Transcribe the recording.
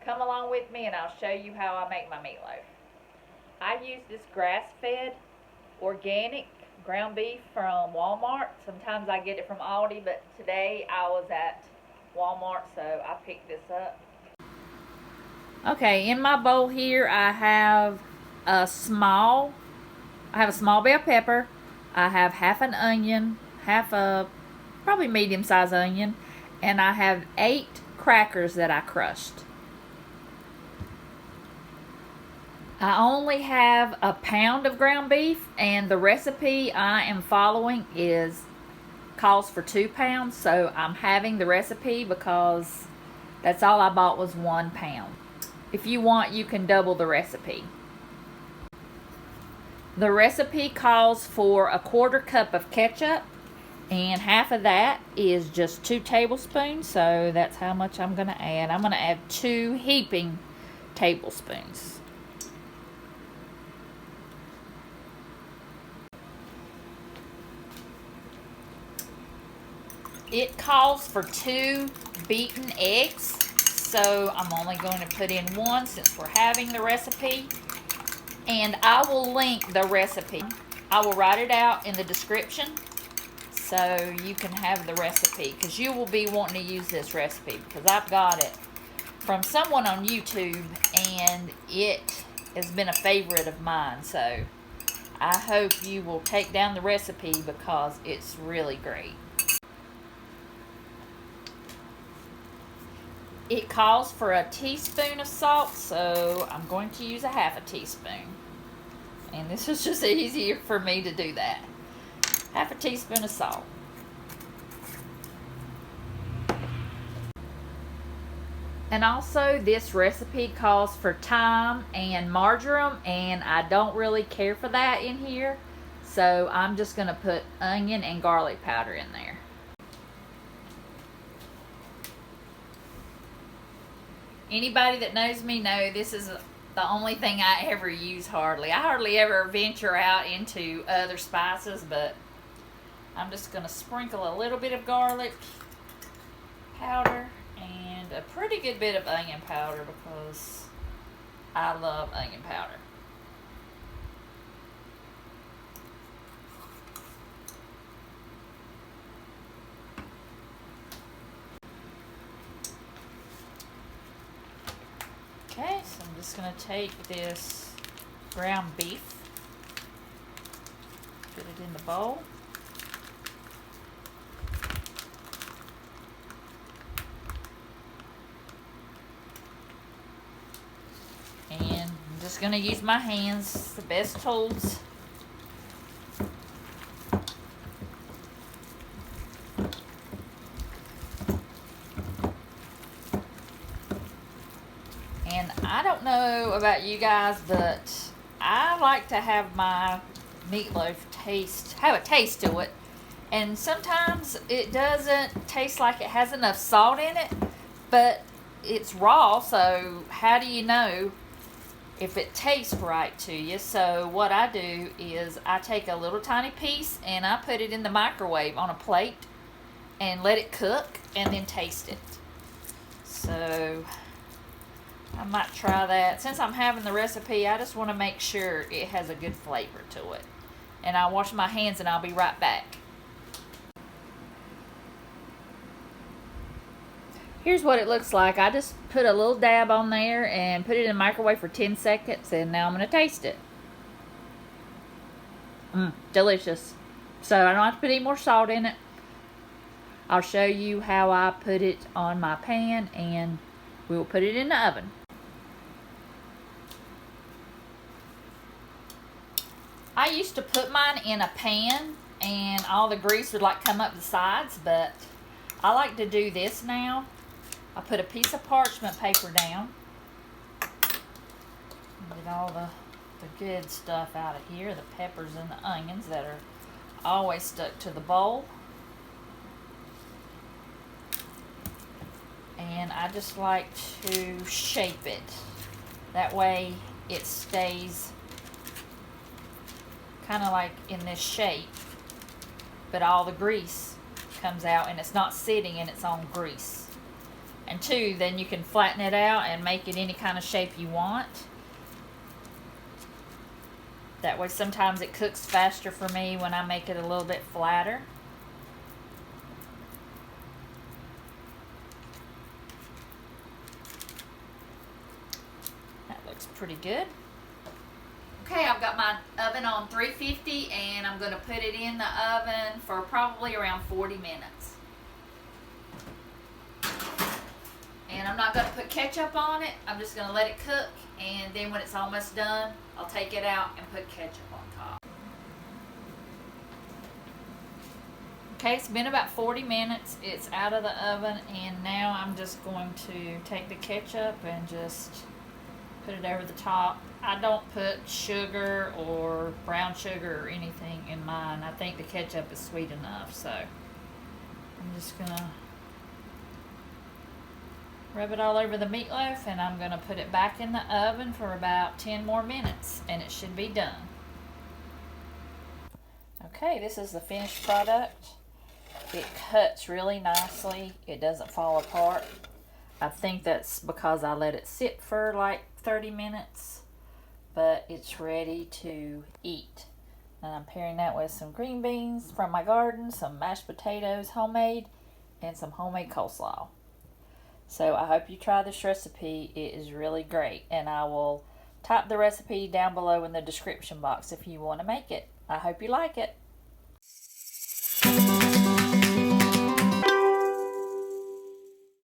Come along with me and I'll show you how I make my meatloaf. I use this grass-fed organic ground beef from Walmart. Sometimes I get it from Aldi, but today I was at Walmart, so I picked this up. Okay, in my bowl here I have a small bell pepper. I have half an onion, half a probably medium-sized onion, and I have 8 crackers that I crushed. I only have a pound of ground beef, and the recipe I am following calls for 2 pounds, so I'm having the recipe because that's all I bought was 1 pound. If you want, you can double the recipe. The recipe calls for a 1/4 cup of ketchup, and half of that is just 2 tablespoons, so that's how much I'm going to add. I'm going to add 2 heaping tablespoons. It calls for 2 beaten eggs, so I'm only going to put in 1 since we're having the recipe. And I will link the recipe. I will write it out in the description so you can have the recipe, because you will be wanting to use this recipe because I've got it from someone on YouTube and it has been a favorite of mine. So I hope you will take down the recipe because it's really great. It calls for a teaspoon of salt, so I'm going to use a half a teaspoon. And this is just easier for me to do that. Half a teaspoon of salt. And also, this recipe calls for thyme and marjoram, and I don't really care for that in here. So I'm just going to put onion and garlic powder in there. Anybody that knows me know this is the only thing I ever use hardly. I hardly ever venture out into other spices, but I'm just going to sprinkle a little bit of garlic powder and a pretty good bit of onion powder because I love onion powder. Okay, so I'm just going to take this ground beef, put it in the bowl. And I'm just going to use my hands, the best tools. And I don't know about you guys, but I like to have my meatloaf have a taste to it. And sometimes it doesn't taste like it has enough salt in it, but it's raw, so how do you know if it tastes right to you? So what I do is I take a little tiny piece and I put it in the microwave on a plate and let it cook and then taste it. So I might try that. Since I'm having the recipe, I just want to make sure it has a good flavor to it. And I'll wash my hands and I'll be right back. Here's what it looks like. I just put a little dab on there and put it in the microwave for 10 seconds, and now I'm going to taste it. Delicious. So I don't have to put any more salt in it. I'll show you how I put it on my pan, and we will put it in the oven. I used to put mine in a pan and all the grease would like come up the sides, but I like to do this now. I put a piece of parchment paper down. Get all the good stuff out of here, the peppers and the onions that are always stuck to the bowl. And I just like to shape it. That way it stays kind of like in this shape, but all the grease comes out and it's not sitting in its own grease. And 2, then you can flatten it out and make it any kind of shape you want. That way sometimes it cooks faster for me when I make it a little bit flatter. That looks pretty good. Okay, I've got my oven on 350 and I'm going to put it in the oven for probably around 40 minutes. And I'm not going to put ketchup on it. I'm just going to let it cook, and then when it's almost done, I'll take it out and put ketchup on top. Okay, it's been about 40 minutes. It's out of the oven, and now I'm just going to take the ketchup and just put it over the top. I don't put sugar or brown sugar or anything in mine. I think the ketchup is sweet enough, so I'm just going to rub it all over the meatloaf, and I'm going to put it back in the oven for about 10 more minutes, and it should be done. Okay, this is the finished product. It cuts really nicely. It doesn't fall apart. I think that's because I let it sit for like 30 minutes, but it's ready to eat. And I'm pairing that with some green beans from my garden, some mashed potatoes, homemade, and some homemade coleslaw. So I hope you try this recipe. It is really great, and I will type the recipe down below in the description box if you want to make it. I hope you like it.